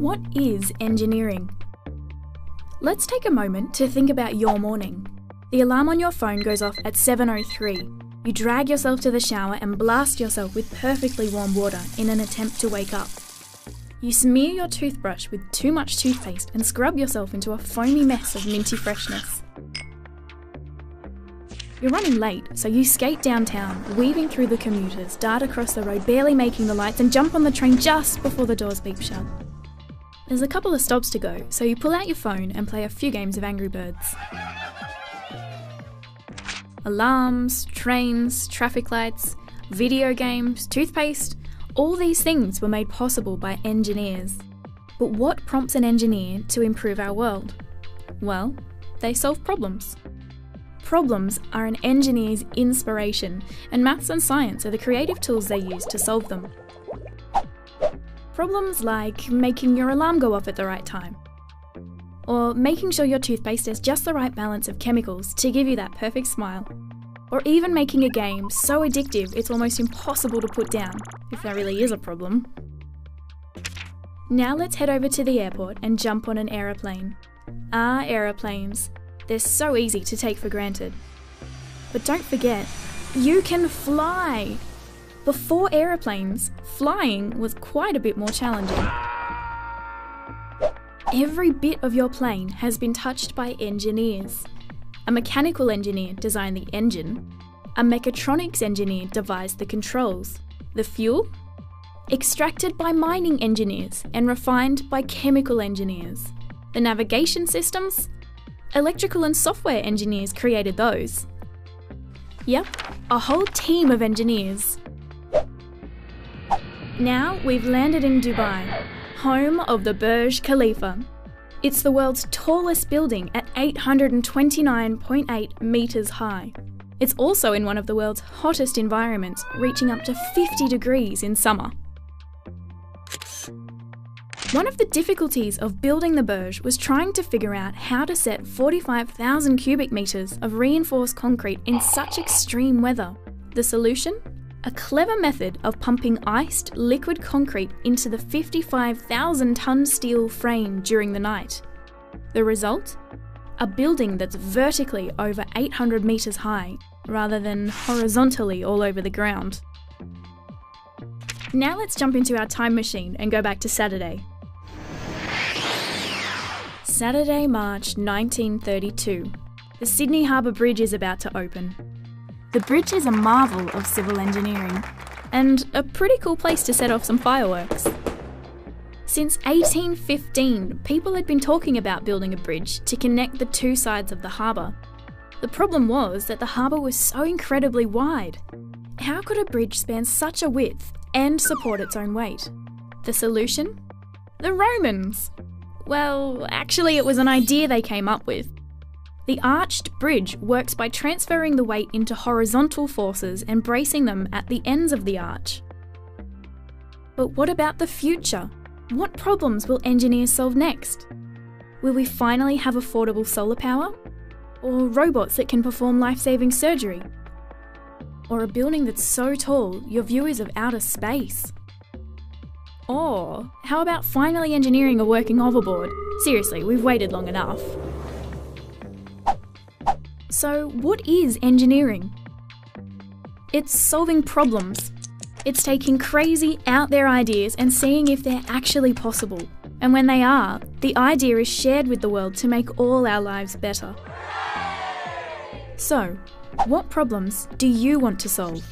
What is engineering? Let's take a moment to think about your morning. The alarm on your phone goes off at 7:03. You drag yourself to the shower and blast yourself with perfectly warm water in an attempt to wake up. You smear your toothbrush with too much toothpaste and scrub yourself into a foamy mess of minty freshness. You're running late, so you skate downtown, weaving through the commuters, dart across the road, barely making the lights, and jump on the train just before the doors beep shut. There's a couple of stops to go, so you pull out your phone and play a few games of Angry Birds. Alarms, trains, traffic lights, video games, toothpaste, all these things were made possible by engineers. But what prompts an engineer to improve our world? Well, they solve problems. Problems are an engineer's inspiration, and maths and science are the creative tools they use to solve them. Problems like making your alarm go off at the right time, or making sure your toothpaste has just the right balance of chemicals to give you that perfect smile, or even making a game so addictive it's almost impossible to put down, if that really is a problem. Now let's head over to the airport and jump on an aeroplane. Aeroplanes. They're so easy to take for granted. But don't forget, you can fly! Before aeroplanes, flying was quite a bit more challenging. Every bit of your plane has been touched by engineers. A mechanical engineer designed the engine. A mechatronics engineer devised the controls. The fuel? Extracted by mining engineers and refined by chemical engineers. The navigation systems? Electrical and software engineers created those. Yep, a whole team of engineers. Now we've landed in Dubai, home of the Burj Khalifa. It's the world's tallest building at 829.8 metres high. It's also in one of the world's hottest environments, reaching up to 50 degrees in summer. One of the difficulties of building the Burj was trying to figure out how to set 45,000 cubic metres of reinforced concrete in such extreme weather. The solution? A clever method of pumping iced liquid concrete into the 55,000-tonne steel frame during the night. The result? A building that's vertically over 800 metres high, rather than horizontally all over the ground. Now let's jump into our time machine and go back to Saturday. Saturday, March 1932. The Sydney Harbour Bridge is about to open. The bridge is a marvel of civil engineering, and a pretty cool place to set off some fireworks. Since 1815, people had been talking about building a bridge to connect the two sides of the harbour. The problem was that the harbour was so incredibly wide. How could a bridge span such a width and support its own weight? The solution? The Romans! Well, actually it was an idea they came up with. The arched bridge works by transferring the weight into horizontal forces and bracing them at the ends of the arch. But what about the future? What problems will engineers solve next? Will we finally have affordable solar power? Or robots that can perform life-saving surgery? Or a building that's so tall your view is of outer space? Or how about finally engineering a working hoverboard? Seriously, we've waited long enough. So what is engineering? It's solving problems. It's taking crazy, out there ideas and seeing if they're actually possible. And when they are, the idea is shared with the world to make all our lives better. So, what problems do you want to solve?